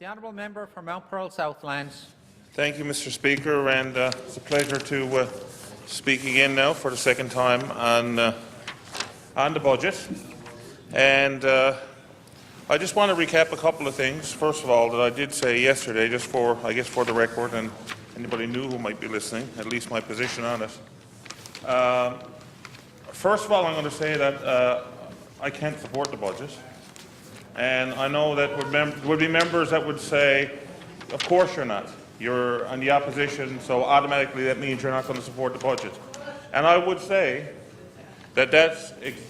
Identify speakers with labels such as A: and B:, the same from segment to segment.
A: The honourable member for Mount Pearl-Southlands.
B: Thank you, Mr. Speaker, and it's a pleasure to speak again now for the second time on the budget. And I just want to recap a couple of things. First of all, that I did say yesterday, just for the record, and anybody new who might be listening, at least my position on it. First of all, I'm going to say that I can't support the budget. And I know that would be members that would say, of course you're not. You're on the opposition, so automatically that means you're not going to support the budget. And I would say that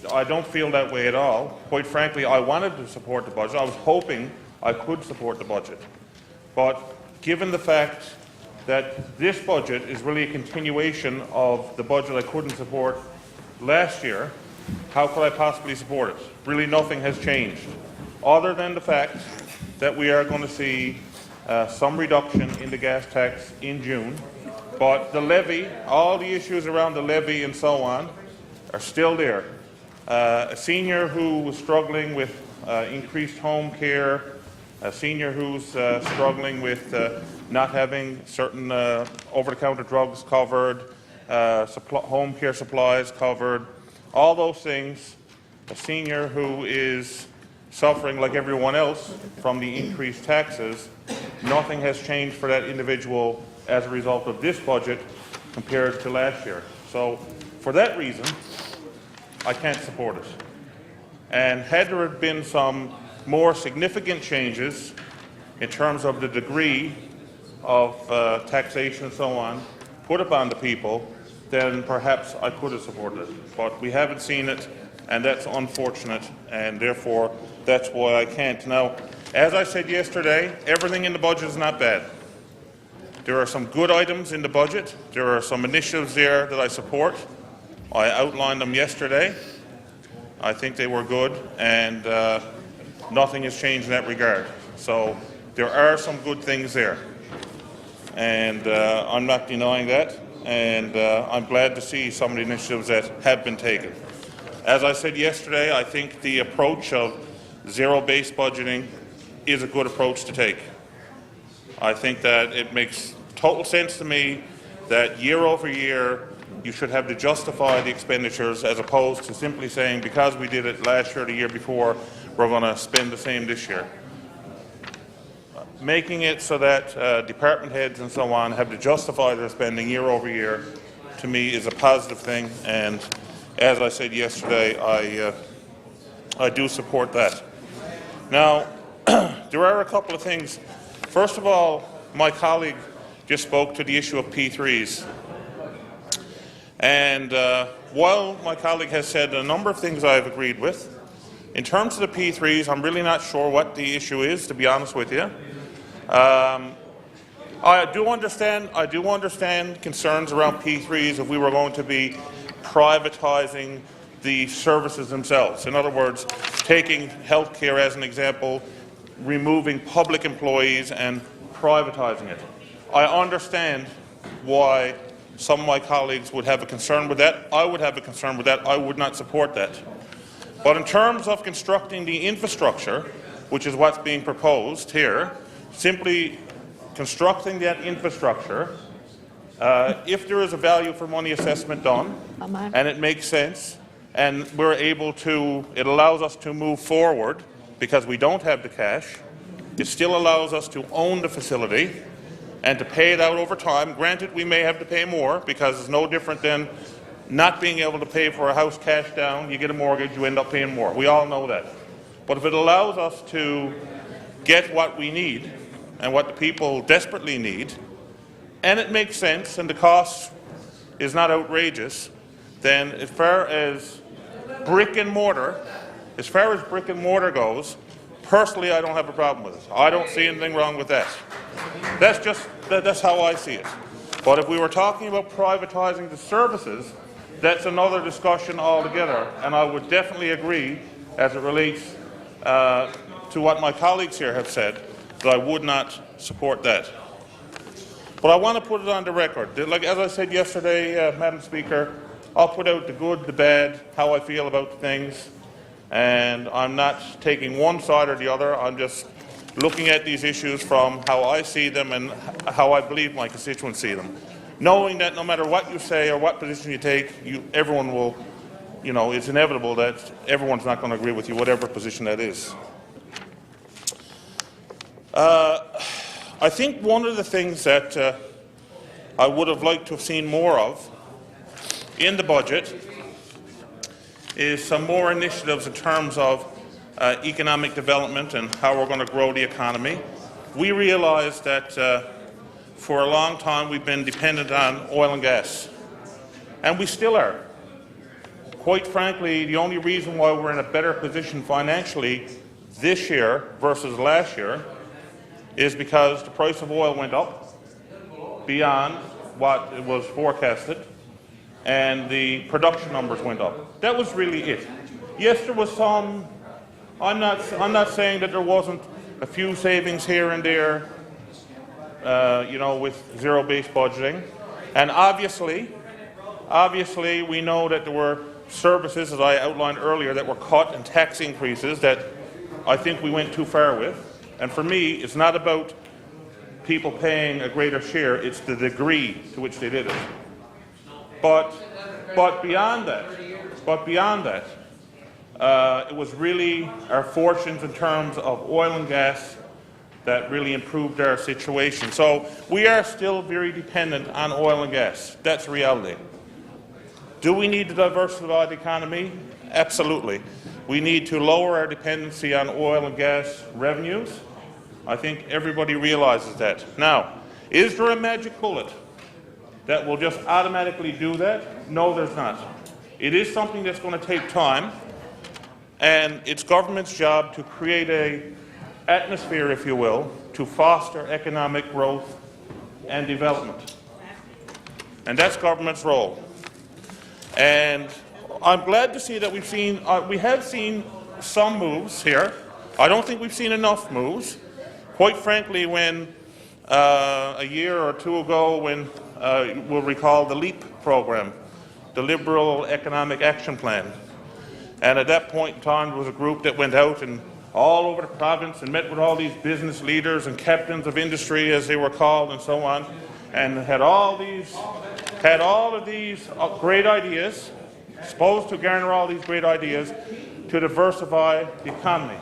B: I don't feel that way at all. Quite frankly, I wanted to support the budget. I was hoping I could support the budget. But given the fact that this budget is really a continuation of the budget I couldn't support last year, how could I possibly support it? Really nothing has changed, other than the fact that we are going to see some reduction in the gas tax in June. But the levy, all the issues around the levy and so on, are still there. A senior who was struggling with increased home care, a senior who's struggling with not having certain over-the-counter drugs covered, home care supplies covered, all those things, a senior who is suffering like everyone else from the increased taxes, nothing has changed for that individual as a result of this budget compared to last year. So for that reason, I can't support it. And had there been some more significant changes in terms of the degree of taxation and so on put upon the people, then perhaps I could have supported it. But we haven't seen it, and that's unfortunate, and therefore that's why I can't. Now, as I said yesterday, everything in the budget is not bad. There are some good items in the budget. There are some initiatives there that I support. I outlined them yesterday. I think they were good, and nothing has changed in that regard. So there are some good things there, and I'm not denying that, and I'm glad to see some of the initiatives that have been taken. As I said yesterday, I think the approach of zero-based budgeting is a good approach to take. I think that it makes total sense to me that year over year you should have to justify the expenditures, as opposed to simply saying, because we did it last year or the year before, we're going to spend the same this year. Making it so that department heads and so on have to justify their spending year over year, to me, is a positive thing, and as I said yesterday, I do support that. Now, there are a couple of things. First of all, my colleague just spoke to the issue of P3s. And while my colleague has said a number of things I've agreed with, in terms of the P3s, I'm really not sure what the issue is, to be honest with you. I do understand concerns around P3s if we were going to be privatising the services themselves. In other words, taking healthcare as an example, removing public employees and privatising it. I understand why some of my colleagues would have a concern with that. I would have a concern with that. I would not support that. But in terms of constructing the infrastructure, which is what's being proposed here, simply constructing that infrastructure, if there is a value for money assessment done, and it makes sense, and we're able to, it allows us to move forward because we don't have the cash, it still allows us to own the facility and to pay it out over time. Granted, we may have to pay more, because it's no different than not being able to pay for a house cash down. You get a mortgage, you end up paying more. We all know that. But if it allows us to get what we need and what the people desperately need, and it makes sense and the cost is not outrageous, then as far as brick and mortar goes, personally I don't have a problem with it. I don't see anything wrong with that. That's how I see it. But if we were talking about privatising the services, that's another discussion altogether, and I would definitely agree, as it relates to what my colleagues here have said, that I would not support that. But I want to put it on the record. Like, as I said yesterday, Madam Speaker, I'll put out the good, the bad, how I feel about things, and I'm not taking one side or the other. I'm just looking at these issues from how I see them and how I believe my constituents see them, knowing that no matter what you say or what position you take, everyone will, it's inevitable that everyone's not going to agree with you, whatever position that is. I think one of the things that I would have liked to have seen more of in the budget is some more initiatives in terms of economic development and how we're going to grow the economy. We realise that for a long time we've been dependent on oil and gas, and we still are. Quite frankly, the only reason why we're in a better position financially this year versus last year is because the price of oil went up beyond what it was forecasted, and the production numbers went up. That was really it. Yes, there was some. I'm not saying that there wasn't a few savings here and there, with zero-based budgeting. And obviously, we know that there were services, as I outlined earlier, that were cut and tax increases that I think we went too far with. And for me, it's not about people paying a greater share; it's the degree to which they did it. But beyond that, it was really our fortunes in terms of oil and gas that really improved our situation. So we are still very dependent on oil and gas. That's reality. Do we need to diversify the economy? Absolutely. We need to lower our dependency on oil and gas revenues. I think everybody realizes that. Now, is there a magic bullet that will just automatically do that? No, there's not. It is something that's going to take time, and it's government's job to create an atmosphere, if you will, to foster economic growth and development. And that's government's role. And I'm glad to see that we have seen some moves here. I don't think we've seen enough moves. Quite frankly, when a year or two ago, when we'll recall the LEAP program, the Liberal Economic Action Plan, and at that point in time there was a group that went out and all over the province and met with all these business leaders and captains of industry, as they were called, and so on, and had all of these great ideas, supposed to garner all these great ideas to diversify the economy.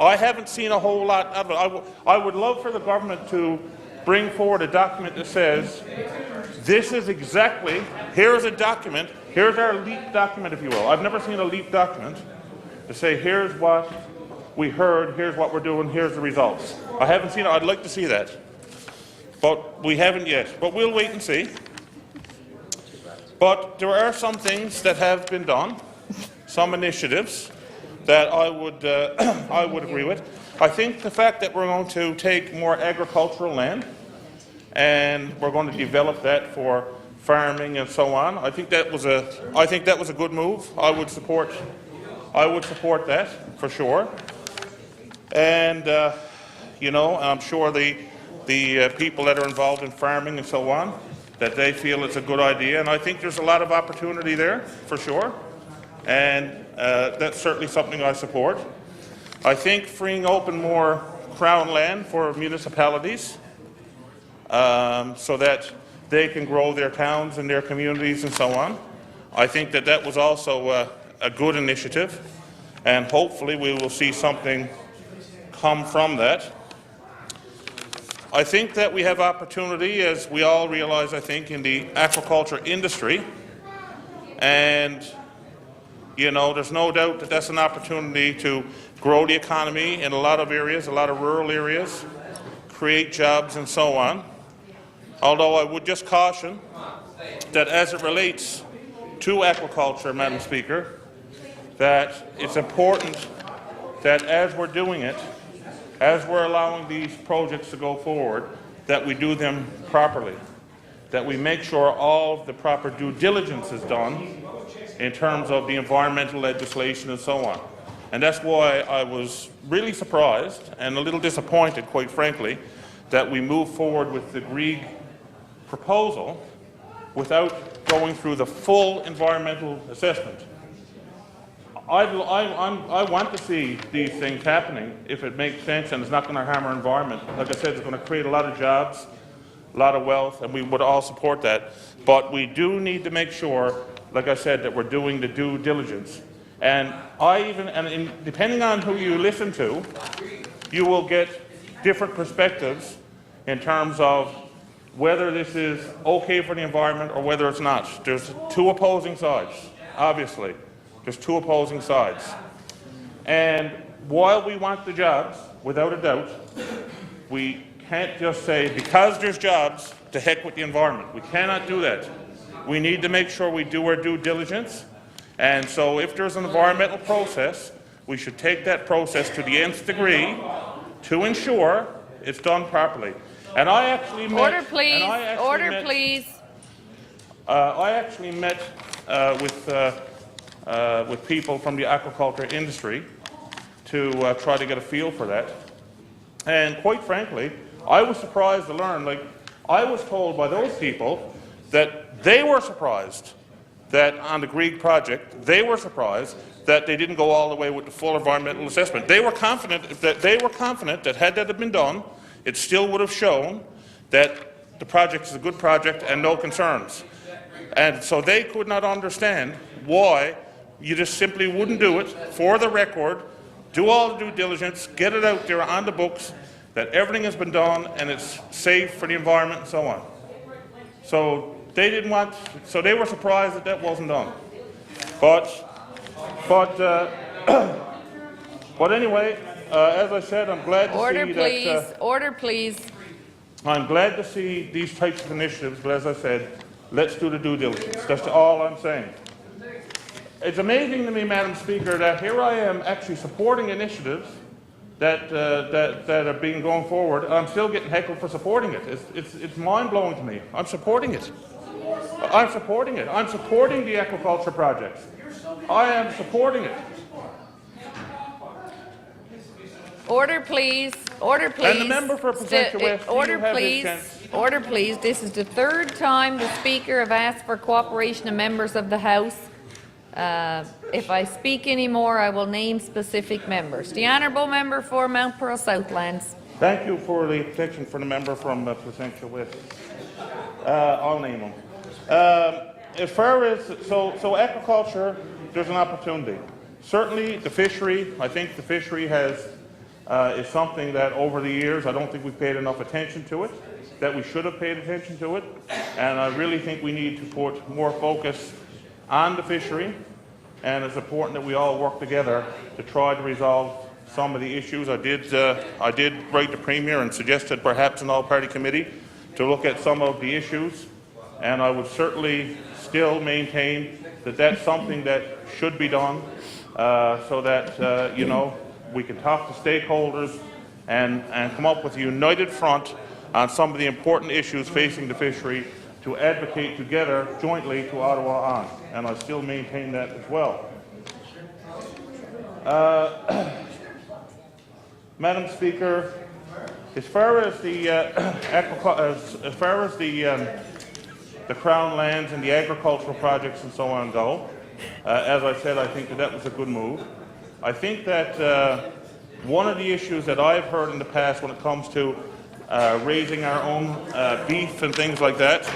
B: I haven't seen a whole lot of it. I would love for the government to bring forward a document that says, this is exactly, here's a document, here's our LEAP document, if you will. I've never seen a LEAP document to say, here's what we heard, here's what we're doing, here's the results. I haven't seen it. I'd like to see that. But we haven't yet. But we'll wait and see. But there are some things that have been done, some initiatives that I would agree with. I think the fact that we're going to take more agricultural land and we're going to develop that for farming and so on, I think that was a good move. I would support that for sure. And I'm sure the people that are involved in farming and so on, that they feel it's a good idea, and I think there's a lot of opportunity there for sure. And that's certainly something I support. I think freeing open more Crown land for municipalities so that they can grow their towns and their communities and so on. I think that was also a good initiative, and hopefully we will see something come from that. I think that we have opportunity, as we all realize, I think, in the aquaculture industry, and there's no doubt that that's an opportunity to grow the economy in a lot of areas, a lot of rural areas, create jobs and so on. Although I would just caution that as it relates to aquaculture, Madam Speaker, that it's important that as we're doing it, as we're allowing these projects to go forward, that we do them properly, that we make sure all of the proper due diligence is done in terms of the environmental legislation and so on. And that's why I was really surprised and a little disappointed, quite frankly, that we moved forward with the Grieg proposal without going through the full environmental assessment. I want to see these things happening if it makes sense and it's not going to harm our environment. Like I said, it's going to create a lot of jobs, a lot of wealth, and we would all support that. But we do need to make sure, like I said, that we're doing the due diligence. And depending on who you listen to, you will get different perspectives in terms of whether this is okay for the environment or whether it's not. There's two opposing sides, obviously. There's two opposing sides. And while we want the jobs, without a doubt, we can't just say, because there's jobs, to heck with the environment. We cannot do that. We need to make sure we do our due diligence. And so if there's an environmental process, we should take that process to the nth degree to ensure it's done properly. And I actually met...
C: Order, please. Order, please.
B: I actually met with people from the aquaculture industry to try to get a feel for that. And quite frankly, I was surprised to learn, I was told by those people that they were surprised that on the Greek project, they were surprised that they didn't go all the way with the full environmental assessment. They were confident that had that been done, it still would have shown that the project is a good project and no concerns. And so they could not understand why you just simply wouldn't do it for the record, do all the due diligence, get it out there on the books, that everything has been done and it's safe for the environment and so on. So they didn't want, so they were surprised that that wasn't done. But anyway, as I said, I'm glad to see that.
C: Order, please.
B: I'm glad to see these types of initiatives, but as I said, let's do the due diligence. That's all I'm saying. It's amazing to me, Madam Speaker, that here I am actually supporting initiatives that are being going forward, and I'm still getting heckled for supporting it. It's mind-blowing to me. I'm supporting it. I'm supporting it. I'm supporting the aquaculture projects. I am supporting it.
C: Order, please. Order, please.
B: And the member for Placentia West,
C: order, please. Order, please. This is the third time the Speaker have asked for cooperation of members of the House. If I speak any more, I will name specific members. The Honourable Member for Mount Pearl-Southlands.
B: Thank you for the protection for the member from Placentia West. I'll name him. As far as aquaculture, there's an opportunity. Certainly, the fishery. I think the fishery is something that over the years I don't think we've paid enough attention to it. That we should have paid attention to it, and I really think we need to put more focus on the fishery. And it's important that we all work together to try to resolve some of the issues. I did write the Premier and suggested perhaps an all-party committee to look at some of the issues, and I would certainly still maintain that that's something that should be done, so that we can talk to stakeholders and come up with a united front on some of the important issues facing the fishery to advocate together jointly to Ottawa on, and I still maintain that as well. Madam Speaker, as far as the Crown lands and the agricultural projects and so on go, as I said, I think that was a good move. I think that one of the issues that I've heard in the past when it comes to raising our own beef and things like that,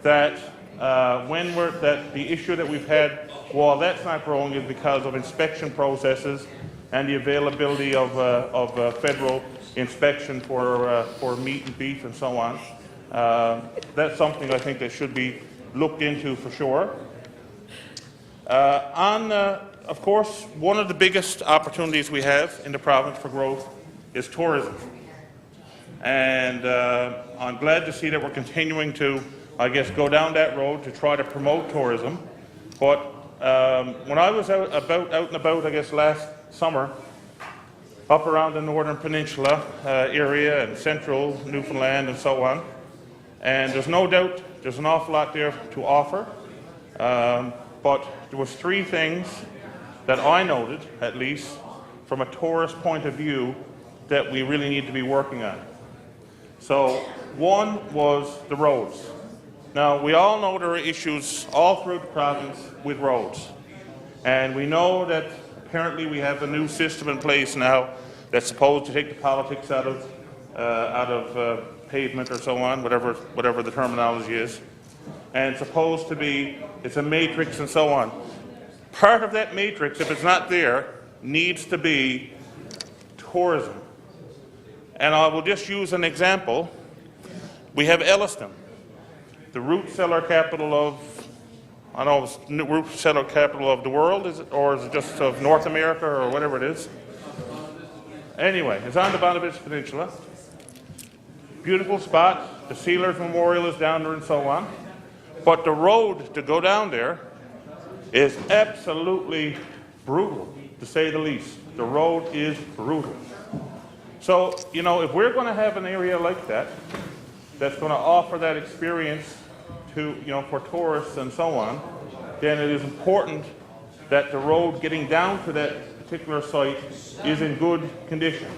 B: that the issue that we've had, while that's not growing, is because of inspection processes and the availability of federal inspection for meat and beef and so on. That's something I think that should be looked into for sure. Of course, one of the biggest opportunities we have in the province for growth is tourism. And I'm glad to see that we're continuing to, I guess, go down that road to try to promote tourism. But when I was out and about, I guess, last summer, up around the Northern Peninsula area and central Newfoundland and so on, and there's no doubt there's an awful lot there to offer. But there was three things that I noted, at least, from a tourist point of view, that we really need to be working on. So one was the roads. Now, we all know there are issues all through the province with roads. And we know that apparently we have a new system in place now that's supposed to take the politics out of pavement or so on, whatever the terminology is. And it's supposed to be, it's a matrix and so on. Part of that matrix, if it's not there, needs to be tourism. And I will just use an example. We have Elliston, the root cellar capital of, I don't know if it's root cellar capital of the world, is it, or is it just of North America or whatever it is? Anyway, it's on the Bonavista Peninsula. Beautiful spot. The Sealers Memorial is down there and so on. But the road to go down there is absolutely brutal, to say the least. The road is brutal. So, you know, if we're going to have an area like that, that's going to offer that experience to, you know, for tourists and so on, then it is important that the road getting down to that particular site is in good condition.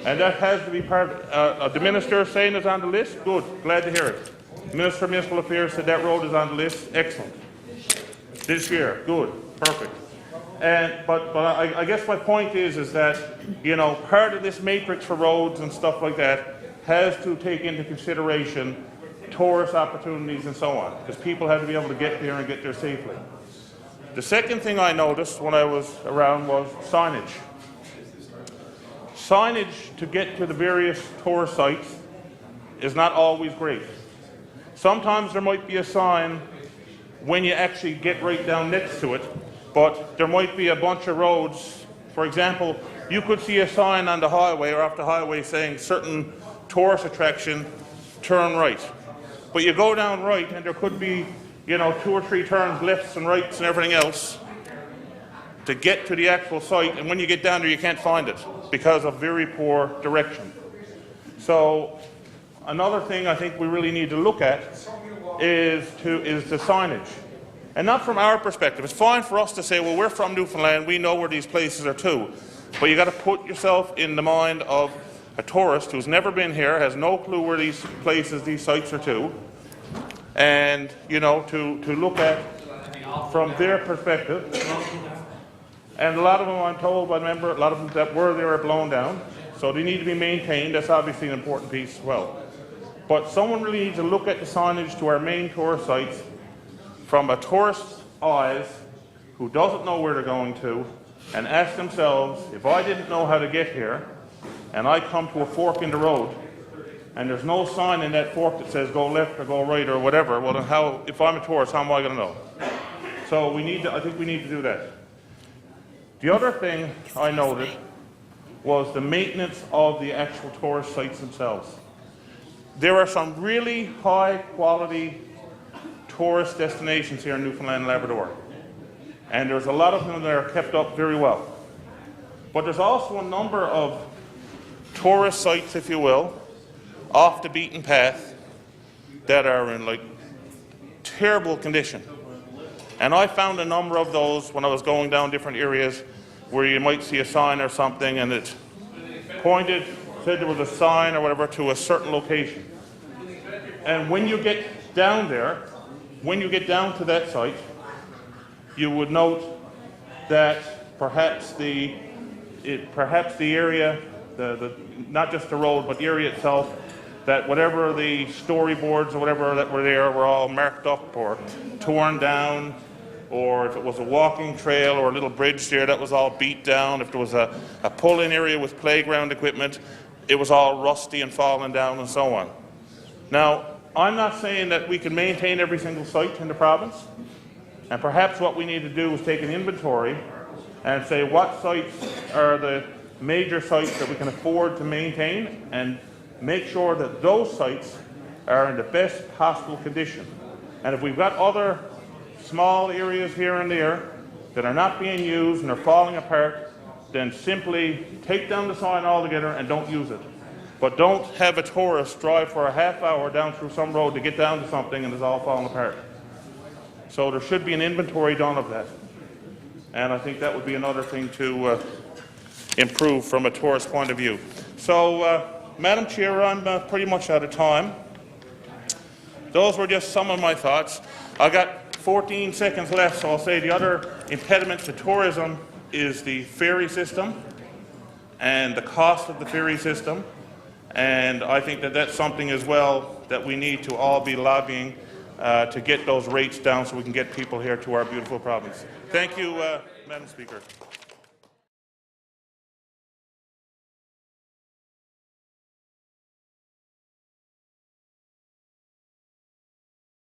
B: And that has to be part of the minister saying it's on the list. Good, glad to hear it. Minister of Municipal Affairs said that road is on the list. Excellent. This year, good, perfect. And but I guess my point is that, you know, part of this matrix for roads and stuff like that has to take into consideration tourist opportunities and so on, because people have to be able to get there and get there safely. The second thing I noticed when I was around was signage. Signage to get to the various tourist sites is not always great. Sometimes there might be a sign when you actually get right down next to it, but there might be a bunch of roads. For example, you could see a sign on the highway or off the highway saying certain tourist attraction, turn right. But you go down right and there could be, you know, 2 or 3 turns, lefts and rights and everything else to get to the actual site, and when you get down there you can't find it because of very poor direction. So another thing I think we really need to look at is the signage. And not from our perspective. It's fine for us to say, well, we're from Newfoundland, we know where these places are too. But you got to put yourself in the mind of a tourist who's never been here, has no clue where these places, these sites are to, and, you know, to look at from their perspective. And a lot of them, I'm told by member, a lot of them that were there are blown down, so they need to be maintained. That's obviously an important piece as well. But someone really needs to look at the signage to our main tourist sites from a tourist's eyes who doesn't know where they're going to, and ask themselves, if I didn't know how to get here, and I come to a fork in the road, and there's no sign in that fork that says go left or go right or whatever, well then how, if I'm a tourist, how am I going to know? So I think we need to do that. The other thing I noted was the maintenance of the actual tourist sites themselves. There are some really high quality tourist destinations here in Newfoundland and Labrador. And there's a lot of them that are kept up very well. But there's also a number of tourist sites, if you will, off the beaten path that are in like terrible condition. And I found a number of those when I was going down different areas where you might see a sign or something and it pointed, said there was a sign or whatever to a certain location. And when you get down there, when you get down to that site, you would note that perhaps the area, not just the road, but the area itself, that whatever the storyboards or whatever that were there were all marked up or torn down, or if it was a walking trail or a little bridge there, that was all beat down. If there was a pull-in area with playground equipment, it was all rusty and falling down and so on. Now, I'm not saying that we can maintain every single site in the province, and perhaps what we need to do is take an inventory and say what sites are the major sites that we can afford to maintain, and make sure that those sites are in the best possible condition. And if we've got other small areas here and there that are not being used and are falling apart, then simply take down the sign altogether and don't use it. But don't have a tourist drive for a half hour down through some road to get down to something and it's all falling apart. So there should be an inventory done of that. And I think that would be another thing to improve from a tourist point of view. So, Madam Chair, I'm pretty much out of time. Those were just some of my thoughts. I got 14 seconds left, so I'll say the other impediment to tourism is the ferry system and the cost of the ferry system. And I think that that's something as well that we need to all be lobbying to get those rates down so we can get people here to our beautiful province. Thank you, Madam Speaker.